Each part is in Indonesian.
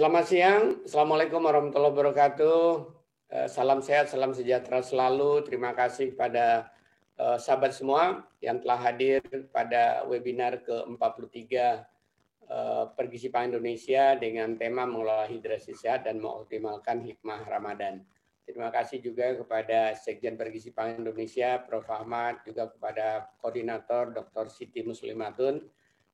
Selamat siang, Assalamualaikum warahmatullahi wabarakatuh. Salam sehat, salam sejahtera selalu. Terima kasih kepada sahabat semua yang telah hadir pada webinar ke-43 Pergisi Pangan Indonesia dengan tema mengelola hidrasi sehat dan mengoptimalkan hikmah Ramadan. Terima kasih juga kepada Sekjen Pergisi Pangan Indonesia, Prof. Ahmad, juga kepada Koordinator Dr. Siti Muslimatun,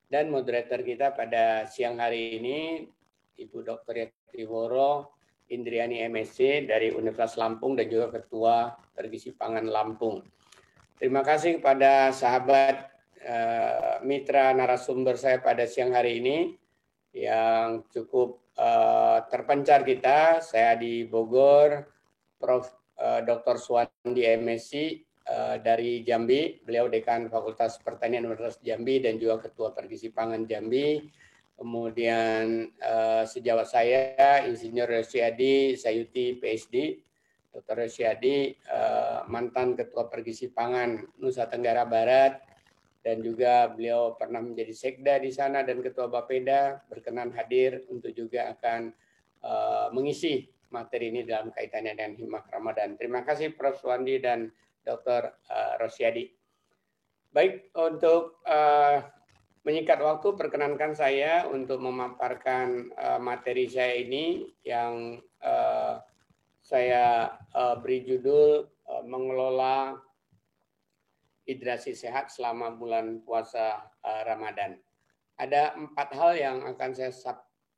dan moderator kita pada siang hari ini, Ibu Dr. Yatriworo Indriani MSc dari Universitas Lampung dan juga Ketua Pergisi Pangan Lampung. Terima kasih kepada sahabat mitra narasumber saya pada siang hari ini yang cukup terpencar kita. Saya di Bogor, Prof. Dr. Suwandi MSc dari Jambi, beliau Dekan Fakultas Pertanian Universitas Jambi dan juga Ketua Pergisi Pangan Jambi. Kemudian sejawat saya Insinyur Rosyadi Sayuti PhD, Dr. Rosyadi mantan Ketua Pergisi Pangan Nusa Tenggara Barat dan juga beliau pernah menjadi sekda di sana dan Ketua Bapeda, berkenan hadir untuk juga akan mengisi materi ini dalam kaitannya dengan hikmah Ramadan. Terima kasih Prof. Suwandi dan Dr. Rosyadi. Baik, untuk menyingkat waktu, perkenankan saya untuk memaparkan materi saya ini yang saya beri judul mengelola hidrasi sehat selama bulan puasa Ramadan. Ada 4 hal yang akan saya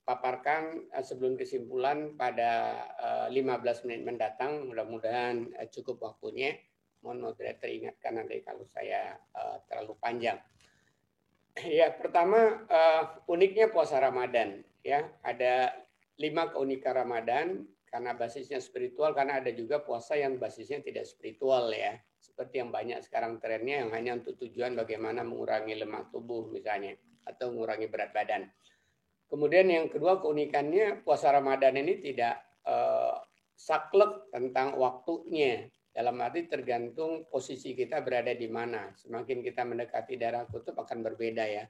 paparkan sebelum kesimpulan pada 15 menit mendatang. Mudah-mudahan cukup waktunya. Mohon moderator ingatkan nanti kalau saya terlalu panjang. Ya, pertama uniknya puasa Ramadan. Ya, ada 5 keunikan Ramadan karena basisnya spiritual, karena ada juga puasa yang basisnya tidak spiritual ya. Seperti yang banyak sekarang trennya yang hanya untuk tujuan bagaimana mengurangi lemak tubuh misalnya atau mengurangi berat badan. Kemudian yang kedua keunikannya puasa Ramadan ini tidak saklek tentang waktunya. Dalam arti tergantung posisi kita berada di mana. Semakin kita mendekati daerah kutub akan berbeda ya.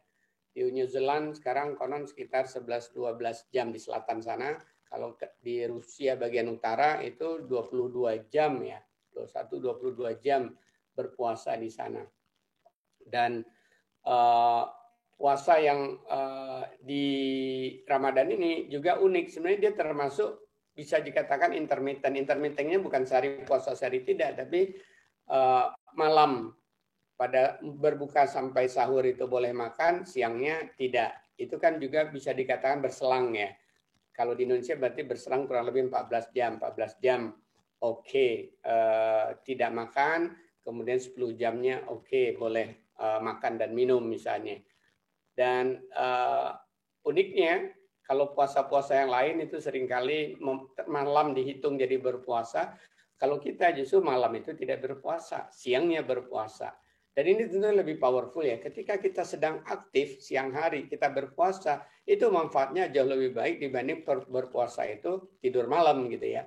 Di New Zealand sekarang konon sekitar 11-12 jam di selatan sana. Kalau di Rusia bagian utara itu 22 jam ya. 21-22 jam berpuasa di sana. Dan puasa yang di Ramadan ini juga unik. Sebenarnya dia termasuk bisa dikatakan intermittent. Intermittentnya bukan sehari puasa sehari tidak, tapi malam pada berbuka sampai sahur itu boleh makan, siangnya tidak. Itu kan juga bisa dikatakan berselang ya. Kalau di Indonesia berarti berselang kurang lebih 14 jam. 14 jam oke, tidak makan, kemudian 10 jamnya oke, boleh makan dan minum misalnya. Dan uniknya kalau puasa-puasa yang lain itu seringkali malam dihitung jadi berpuasa. Kalau kita justru malam itu tidak berpuasa, siangnya berpuasa. Dan ini tentu lebih powerful ya. Ketika kita sedang aktif siang hari kita berpuasa, itu manfaatnya jauh lebih baik dibanding berpuasa itu tidur malam gitu ya.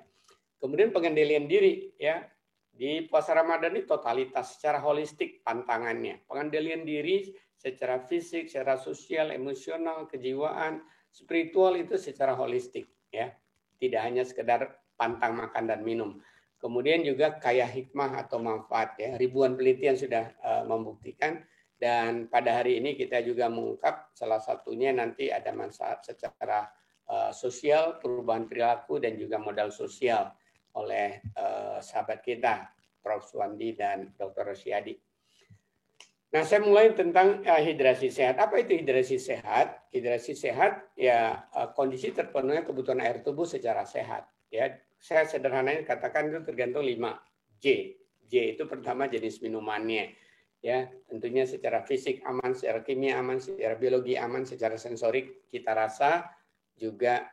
Kemudian pengendalian diri ya. Di puasa Ramadan ini totalitas secara holistik pantangannya. Pengendalian diri secara fisik, secara sosial, emosional, kejiwaan, spiritual itu secara holistik ya. Tidak hanya sekedar pantang makan dan minum. Kemudian juga kaya hikmah atau manfaat ya. Ribuan penelitian sudah membuktikan dan pada hari ini kita juga mengungkap salah satunya nanti ada manfaat secara sosial, perubahan perilaku dan juga modal sosial oleh sahabat kita Prof. Suwandi dan Dr. Rosyadi. Nah, saya mulai tentang hidrasi sehat. Apa itu hidrasi sehat? Hidrasi sehat ya kondisi terpenuhnya kebutuhan air tubuh secara sehat. Ya, saya sederhananya katakan itu tergantung 5 J. J itu pertama jenis minumannya. Ya, tentunya secara fisik aman, secara kimia aman, secara biologi aman, secara sensorik cita rasa juga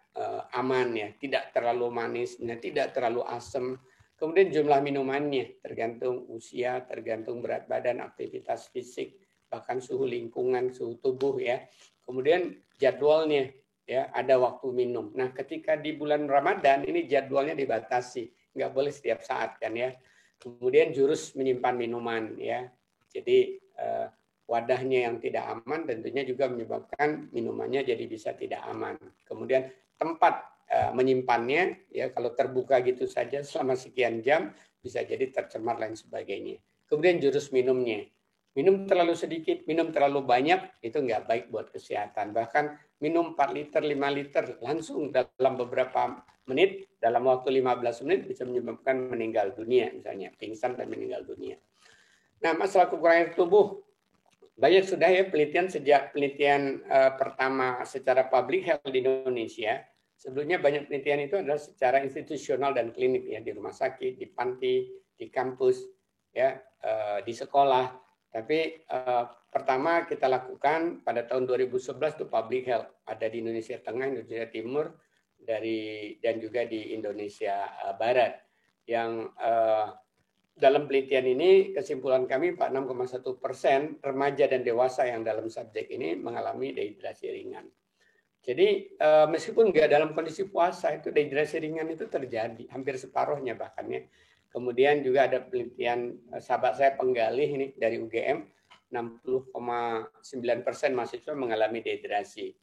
aman ya, tidak terlalu manis, tidak terlalu asam. Kemudian jumlah minumannya tergantung usia, tergantung berat badan, aktivitas fisik, bahkan suhu lingkungan, suhu tubuh ya. Kemudian jadwalnya ya, ada waktu minum. Nah, ketika di bulan Ramadan ini jadwalnya dibatasi, nggak boleh setiap saat kan ya. Kemudian jurus menyimpan minuman ya. Jadi wadahnya yang tidak aman tentunya juga menyebabkan minumannya jadi bisa tidak aman. Kemudian tempat menyimpannya, ya kalau terbuka gitu saja selama sekian jam bisa jadi tercemar lain sebagainya. Kemudian jurus minumnya. Minum terlalu sedikit, minum terlalu banyak, itu nggak baik buat kesehatan. Bahkan minum 4 liter, 5 liter langsung dalam beberapa menit, dalam waktu 15 menit bisa menyebabkan meninggal dunia, misalnya pingsan dan meninggal dunia. Nah, masalah kekurangan air tubuh, banyak sudah ya penelitian sejak penelitian pertama secara public health di Indonesia. Sebelumnya banyak penelitian itu adalah secara institusional dan klinik ya, di rumah sakit, di panti, di kampus, ya, di sekolah. Tapi pertama kita lakukan pada tahun 2011 itu public health, ada di Indonesia Tengah, Indonesia Timur, dan juga di Indonesia Barat. Yang dalam penelitian ini kesimpulan kami 46,1% remaja dan dewasa yang dalam subjek ini mengalami dehidrasi ringan. Jadi meskipun nggak dalam kondisi puasa, itu dehidrasi ringan itu terjadi hampir separuhnya bahkan ya. Kemudian juga ada penelitian sahabat saya penggalih ini dari UGM, 60,9% mahasiswa mengalami dehidrasi.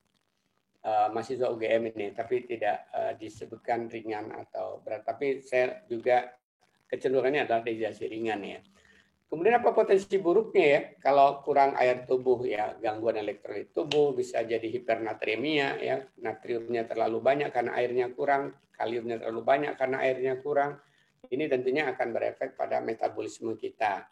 Mahasiswa UGM ini, tapi tidak disebutkan ringan atau berat. Tapi saya juga kecenderungannya adalah dehidrasi ringan ya. Kemudian apa potensi buruknya ya? Kalau kurang air tubuh ya, gangguan elektrolit tubuh, bisa jadi hipernatremia ya, natriumnya terlalu banyak karena airnya kurang, kaliumnya terlalu banyak karena airnya kurang. Ini tentunya akan berefek pada metabolisme kita.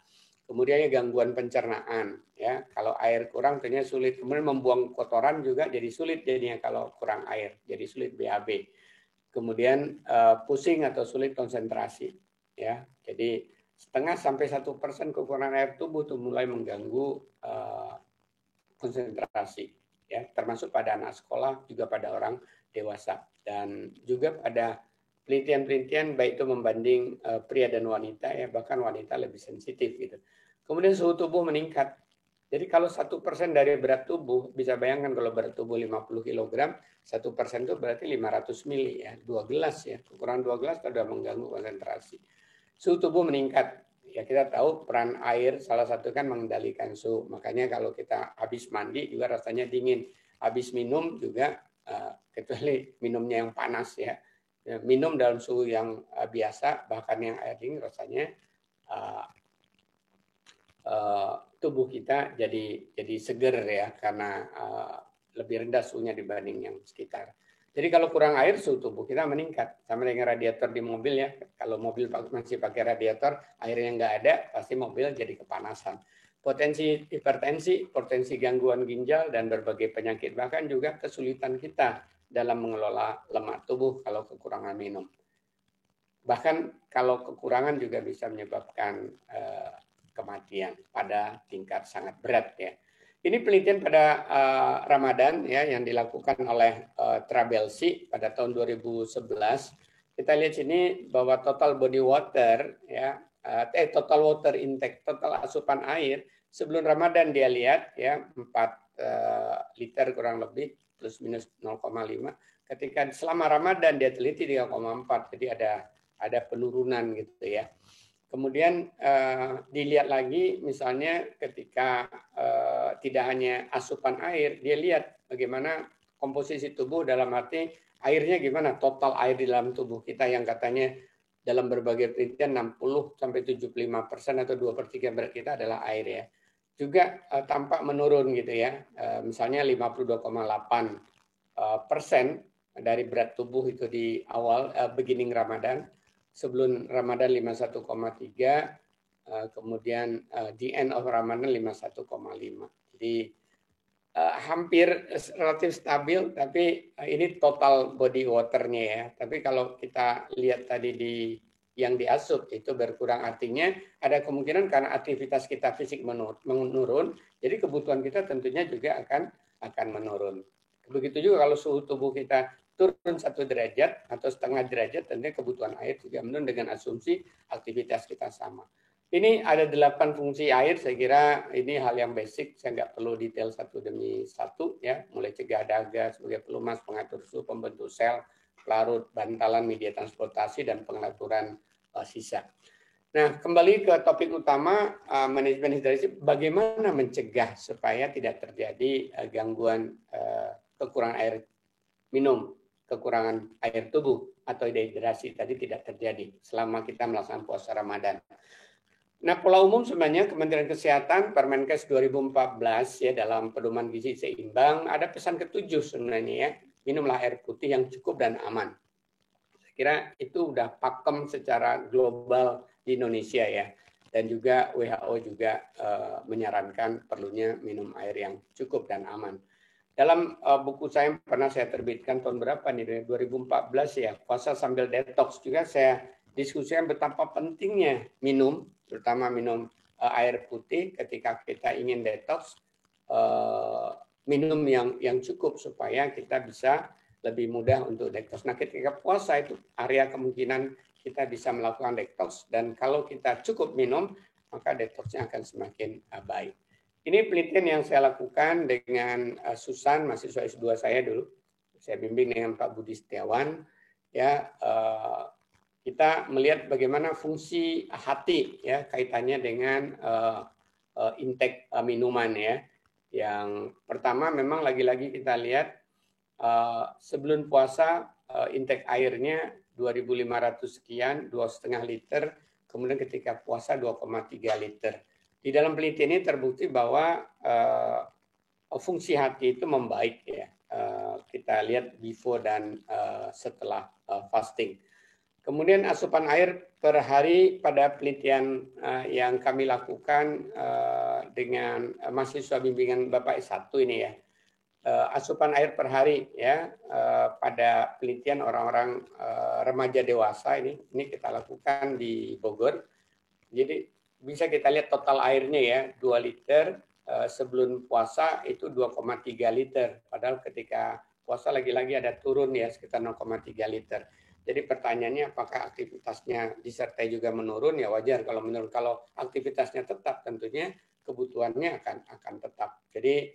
Kemudian gangguan pencernaan ya, kalau air kurang tentunya sulit. Kemudian membuang kotoran juga jadi sulit jadinya kalau kurang air, jadi sulit BAB. Kemudian pusing atau sulit konsentrasi ya. Jadi 0,5-1% kekurangan air tubuh itu mulai mengganggu konsentrasi ya, termasuk pada anak sekolah, juga pada orang dewasa, dan juga pada penelitian-penelitian baik itu membanding pria dan wanita ya, bahkan wanita lebih sensitif gitu. Kemudian suhu tubuh meningkat. Jadi kalau 1% dari berat tubuh, bisa bayangkan kalau berat tubuh 50 kg, 1% itu berarti 500 mili ya, 2 gelas ya. Kekurangan 2 gelas sudah mengganggu konsentrasi. Suhu tubuh meningkat. Ya kita tahu peran air salah satu kan mengendalikan suhu. Makanya kalau kita habis mandi juga rasanya dingin. Habis minum juga kecuali minumnya yang panas ya. Minum dalam suhu yang biasa, bahkan yang air dingin rasanya tubuh kita jadi seger ya, karena lebih rendah suhunya dibanding yang sekitar. Jadi kalau kurang air, suhu tubuh kita meningkat. Sama dengan radiator di mobil ya. Kalau mobil masih pakai radiator, airnya nggak ada, pasti mobil jadi kepanasan. Potensi hipertensi, potensi gangguan ginjal, dan berbagai penyakit. Bahkan juga kesulitan kita dalam mengelola lemak tubuh kalau kekurangan minum. Bahkan kalau kekurangan juga bisa menyebabkan kematian pada tingkat sangat berat ya. Ini penelitian pada Ramadan ya, yang dilakukan oleh Trabelsi pada tahun 2011. Kita lihat sini bahwa total body water ya, total water intake, total asupan air sebelum Ramadan dia lihat ya 4 liter kurang lebih plus minus 0,5. Ketika selama Ramadan dia teliti 3,4. Jadi ada penurunan gitu ya. Kemudian dilihat lagi misalnya ketika tidak hanya asupan air, dia lihat bagaimana komposisi tubuh, dalam arti airnya gimana, total air di dalam tubuh kita yang katanya dalam berbagai penelitian 60-75% atau 2/3 berat kita adalah air ya. Juga tampak menurun gitu ya, misalnya 52,8% dari berat tubuh itu di awal beginning Ramadan. Sebelum Ramadan 51,3, kemudian di end of Ramadan 51,5. Jadi hampir relatif stabil, tapi ini total body waternya ya. Tapi kalau kita lihat tadi yang diasup itu berkurang, artinya ada kemungkinan karena aktivitas kita fisik menurun, jadi kebutuhan kita tentunya juga akan menurun. Begitu juga kalau suhu tubuh kita turun 1 derajat atau setengah derajat, tentunya kebutuhan air juga menurun dengan asumsi aktivitas kita sama. Ini ada 8 fungsi air, saya kira ini hal yang basic, saya nggak perlu detail satu demi satu ya, mulai cegah dahaga sebagai pelumas, pengatur suhu, pembentuk sel, pelarut, bantalan, media transportasi, dan pengaturan sisa. Nah, kembali ke topik utama, manajemen hidrasi, bagaimana mencegah supaya tidak terjadi gangguan kekurangan air minum. kekurangan air tubuh atau dehidrasi tadi tidak terjadi selama kita melaksanakan puasa Ramadan. Nah, pola umum sebenarnya Kementerian Kesehatan Permenkes 2014 ya dalam pedoman gizi seimbang ada pesan ke-7 sebenarnya ya, minumlah air putih yang cukup dan aman. Saya kira itu udah pakem secara global di Indonesia ya. Dan juga WHO juga menyarankan perlunya minum air yang cukup dan aman. Dalam buku saya yang pernah saya terbitkan tahun berapa nih, 2014 ya, puasa sambil detox juga saya diskusikan betapa pentingnya minum, terutama minum air putih ketika kita ingin detox, minum yang cukup supaya kita bisa lebih mudah untuk detox. Nah, ketika puasa itu area kemungkinan kita bisa melakukan detox, dan kalau kita cukup minum, maka detoxnya akan semakin baik. Ini penelitian yang saya lakukan dengan Susan, mahasiswa S2 saya dulu. Saya bimbing dengan Pak Budi Setiawan. Ya, kita melihat bagaimana fungsi hati ya kaitannya dengan intake minuman ya. Yang pertama memang lagi-lagi kita lihat sebelum puasa intake airnya 2.500 sekian, 2,5 liter. Kemudian ketika puasa 2,3 liter. Di dalam penelitian ini terbukti bahwa fungsi hati itu membaik ya. Kita lihat before dan setelah fasting. Kemudian asupan air per hari pada penelitian yang kami lakukan dengan mahasiswa bimbingan Bapak S1 ini ya. Asupan air per hari ya pada penelitian orang-orang remaja dewasa ini kita lakukan di Bogor. Jadi bisa kita lihat total airnya ya 2 liter, sebelum puasa itu 2,3 liter. Padahal ketika puasa lagi-lagi ada turun ya sekitar 0,3 liter. Jadi pertanyaannya apakah aktivitasnya disertai juga menurun, ya wajar kalau menurun. Kalau aktivitasnya tetap tentunya kebutuhannya akan tetap. Jadi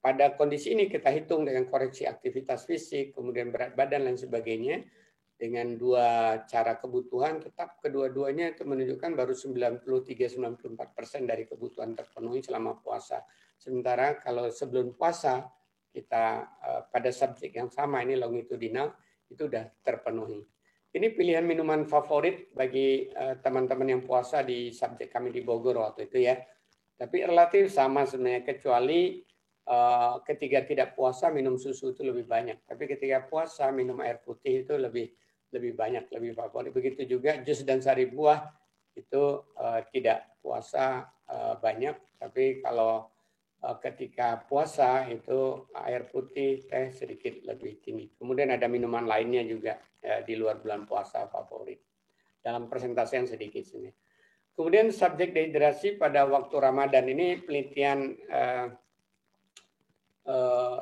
pada kondisi ini kita hitung dengan koreksi aktivitas fisik, kemudian berat badan dan sebagainya. Dengan dua cara kebutuhan, tetap kedua-duanya itu menunjukkan baru 93-94% dari kebutuhan terpenuhi selama puasa. Sementara kalau sebelum puasa, kita pada subjek yang sama, ini longitudinal, itu sudah terpenuhi. Ini pilihan minuman favorit bagi teman-teman yang puasa di subjek kami di Bogor waktu itu ya. Tapi relatif sama sebenarnya, kecuali ketika tidak puasa minum susu itu lebih banyak. Tapi ketika puasa minum air putih itu lebih banyak, lebih favorit. Begitu juga jus dan sari buah itu tidak puasa banyak, tapi kalau ketika puasa itu air putih, teh sedikit lebih tinggi. Kemudian ada minuman lainnya juga di luar bulan puasa favorit. Dalam persentase yang sedikit sini. Kemudian subjek dehidrasi pada waktu Ramadan ini penelitian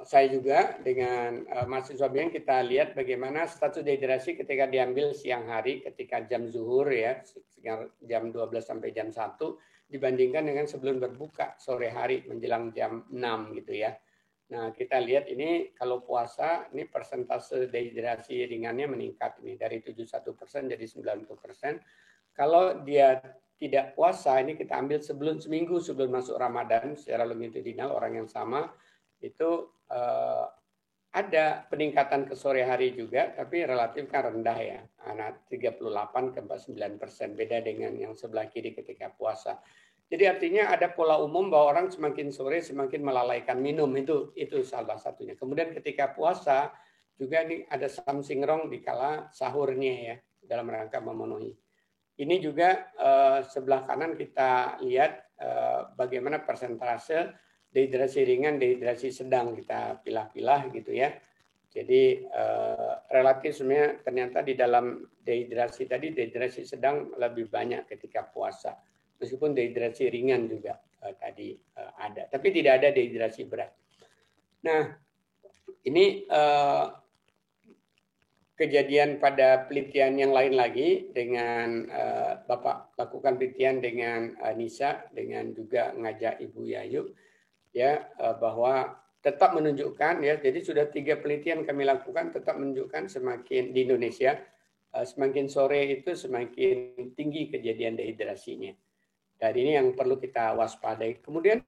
saya juga dengan mahasiswa bimbingan kita lihat bagaimana status dehidrasi ketika diambil siang hari ketika jam zuhur ya, sekitar jam 12 sampai jam 1 dibandingkan dengan sebelum berbuka sore hari menjelang jam 6 gitu ya. Nah, kita lihat ini kalau puasa ini persentase dehidrasi ringannya meningkat ini dari 71% jadi 90%. Kalau dia tidak puasa ini kita ambil seminggu sebelum masuk Ramadan secara longitudinal orang yang sama itu ada peningkatan ke sore hari juga, tapi relatif kan rendah ya, 38,9%, beda dengan yang sebelah kiri ketika puasa. Jadi artinya ada pola umum bahwa orang semakin sore semakin melalaikan minum, itu salah satunya. Kemudian ketika puasa juga ini ada something wrong di kala sahurnya ya, dalam rangka memenuhi. Ini juga sebelah kanan kita lihat bagaimana persentase dehidrasi ringan, dehidrasi sedang kita pilah-pilah gitu ya. Jadi relatif sebenarnya ternyata di dalam dehidrasi tadi, dehidrasi sedang lebih banyak ketika puasa. Meskipun dehidrasi ringan juga tadi ada, tapi tidak ada dehidrasi berat. Nah, ini kejadian pada penelitian yang lain lagi dengan Bapak lakukan penelitian dengan Nisa, dengan juga ngajak Ibu Yayu, ya bahwa tetap menunjukkan ya, jadi sudah 3 penelitian kami lakukan tetap menunjukkan semakin di Indonesia semakin sore itu semakin tinggi kejadian dehidrasinya. Dan ini yang perlu kita waspadai. Kemudian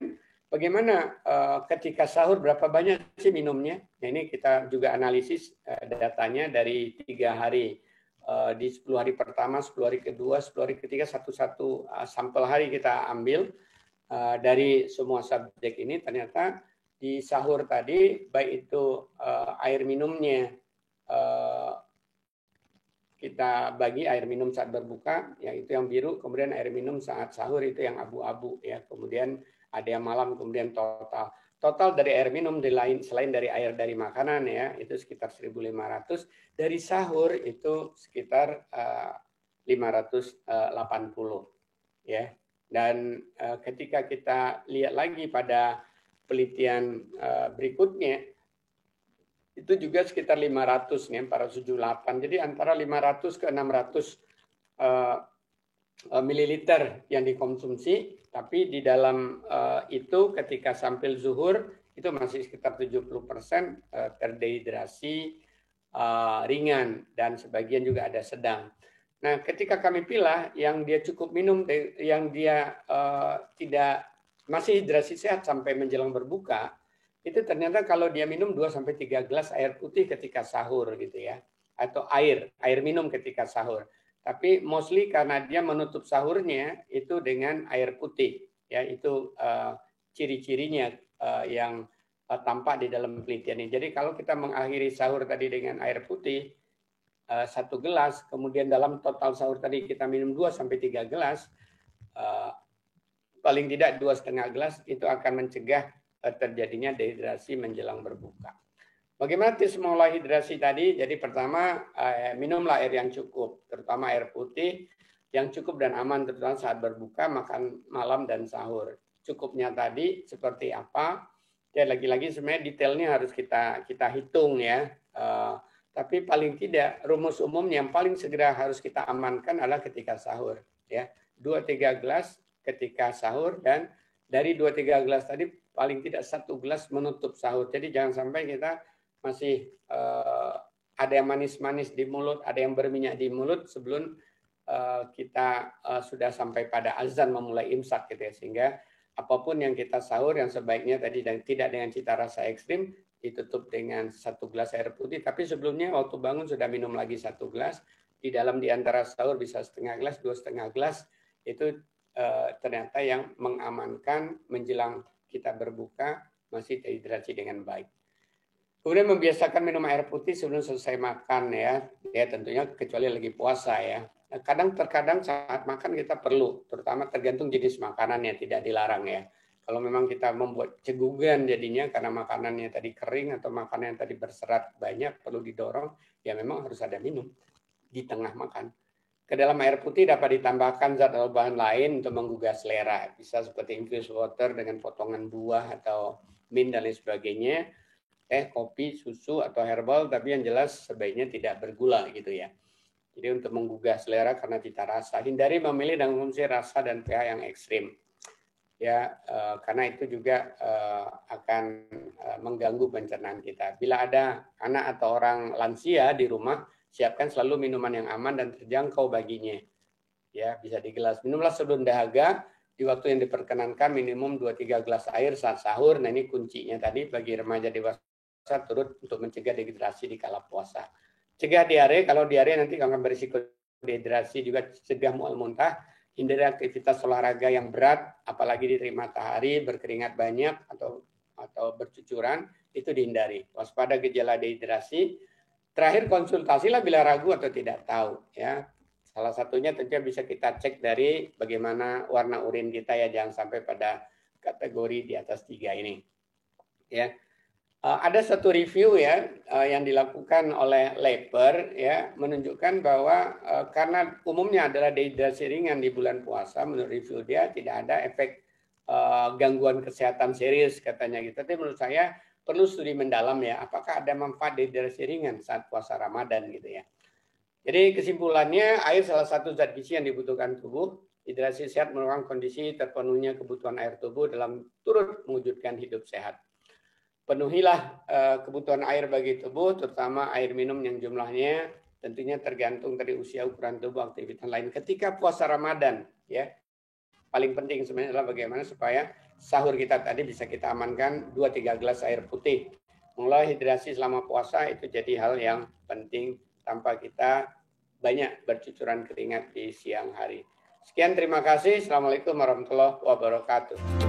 Bagaimana ketika sahur berapa banyak sih minumnya? Nah, ini kita juga analisis datanya dari 3 hari. Di 10 hari pertama, 10 hari kedua, 10 hari ketiga, satu-satu sampel hari kita ambil dari semua subjek ini. Ternyata di sahur tadi, baik itu air minumnya kita bagi air minum saat berbuka, yaitu yang biru, kemudian air minum saat sahur itu yang abu-abu ya. Kemudian ada yang malam, kemudian total. Total dari air minum selain dari air dari makanan ya, itu sekitar 1.500. Dari sahur itu sekitar 580 ya. Dan ketika kita lihat lagi pada penelitian berikutnya, itu juga sekitar 500 nih, 478. Jadi antara 500 ke 600 mililiter yang dikonsumsi, tapi di dalam itu ketika sambil zuhur itu masih sekitar 70% terdehidrasi ringan dan sebagian juga ada sedang. Nah, ketika kami pilih yang dia cukup minum, yang dia tidak masih hidrasi sehat sampai menjelang berbuka, itu ternyata kalau dia minum 2-3 gelas air putih ketika sahur gitu ya, atau air minum ketika sahur. Tapi mostly karena dia menutup sahurnya itu dengan air putih, ya itu ciri-cirinya yang tampak di dalam penelitian ini. Jadi kalau kita mengakhiri sahur tadi dengan air putih 1 gelas, kemudian dalam total sahur tadi kita minum 2-3 gelas, paling tidak 2,5 gelas, itu akan mencegah terjadinya dehidrasi menjelang berbuka. Bagaimana tips mengolah hidrasi tadi? Jadi pertama, minumlah air yang cukup, terutama air putih yang cukup dan aman, terutama saat berbuka, makan malam, dan sahur. Cukupnya tadi seperti apa? Ya lagi-lagi sebenarnya detailnya harus kita hitung ya. Tapi paling tidak rumus umum yang paling segera harus kita amankan adalah ketika sahur. Ya, 2-3 gelas ketika sahur, dan dari 2-3 gelas tadi paling tidak 1 gelas menutup sahur. Jadi jangan sampai kita masih ada yang manis-manis di mulut, ada yang berminyak di mulut sebelum kita sudah sampai pada azan memulai imsak gitu ya. Sehingga apapun yang kita sahur yang sebaiknya tadi dan tidak dengan cita rasa ekstrim, ditutup dengan 1 gelas air putih, tapi sebelumnya waktu bangun sudah minum lagi 1 gelas, di dalam di antara sahur bisa 1/2 gelas, 2,5 gelas, itu ternyata yang mengamankan menjelang kita berbuka masih terhidrasi dengan baik. Kemudian membiasakan minum air putih sebelum selesai makan ya tentunya kecuali lagi puasa ya. Terkadang saat makan kita perlu, terutama tergantung jenis makanannya, tidak dilarang ya. Kalau memang kita membuat cegugan jadinya karena makanannya tadi kering atau makanan yang tadi berserat banyak perlu didorong, ya memang harus ada minum di tengah makan. Ke dalam air putih dapat ditambahkan zat atau bahan lain untuk menggugah selera. Bisa seperti infused water dengan potongan buah atau mint dan lain sebagainya. Kopi, susu, atau herbal, tapi yang jelas sebaiknya tidak bergula gitu ya. Jadi untuk menggugah selera karena cita rasa. Hindari memilih dan mengonsumsi rasa dan pH yang ekstrim. Ya, karena itu juga akan mengganggu pencernaan kita. Bila ada anak atau orang lansia di rumah, siapkan selalu minuman yang aman dan terjangkau baginya. Ya, bisa di gelas. Minumlah sebelum dahaga di waktu yang diperkenankan minimum 2-3 gelas air saat sahur. Nah, ini kuncinya tadi bagi remaja dewasa turut untuk mencegah dehidrasi di kala puasa. Cegah diare, kalau diare nanti akan berisiko dehidrasi, juga cegah mual muntah. Hindari aktivitas olahraga yang berat, apalagi di terik matahari, berkeringat banyak atau bercucuran, itu dihindari. Waspada gejala dehidrasi. Terakhir konsultasilah bila ragu atau tidak tahu ya. Salah satunya tentunya bisa kita cek dari bagaimana warna urin kita ya, jangan sampai pada kategori di atas 3 ini. Ya. Ada satu review ya yang dilakukan oleh Leper ya, menunjukkan bahwa karena umumnya adalah dehidrasi ringan di bulan puasa, menurut review dia tidak ada efek gangguan kesehatan serius katanya gitu. Tapi menurut saya perlu studi mendalam ya, apakah ada manfaat dehidrasi ringan saat puasa Ramadan gitu ya. Jadi kesimpulannya, air salah satu zat gizi yang dibutuhkan tubuh. Hidrasi sehat merupakan kondisi terpenuhnya kebutuhan air tubuh dalam turut mewujudkan hidup sehat. Penuhilah kebutuhan air bagi tubuh, terutama air minum yang jumlahnya tentunya tergantung dari usia, ukuran tubuh, aktivitas lain. Ketika puasa Ramadan, ya paling penting sebenarnya adalah bagaimana supaya sahur kita tadi bisa kita amankan 2-3 gelas air putih. Mengelola hidrasi selama puasa itu jadi hal yang penting tanpa kita banyak bercucuran keringat di siang hari. Sekian, terima kasih. Assalamualaikum warahmatullahi wabarakatuh.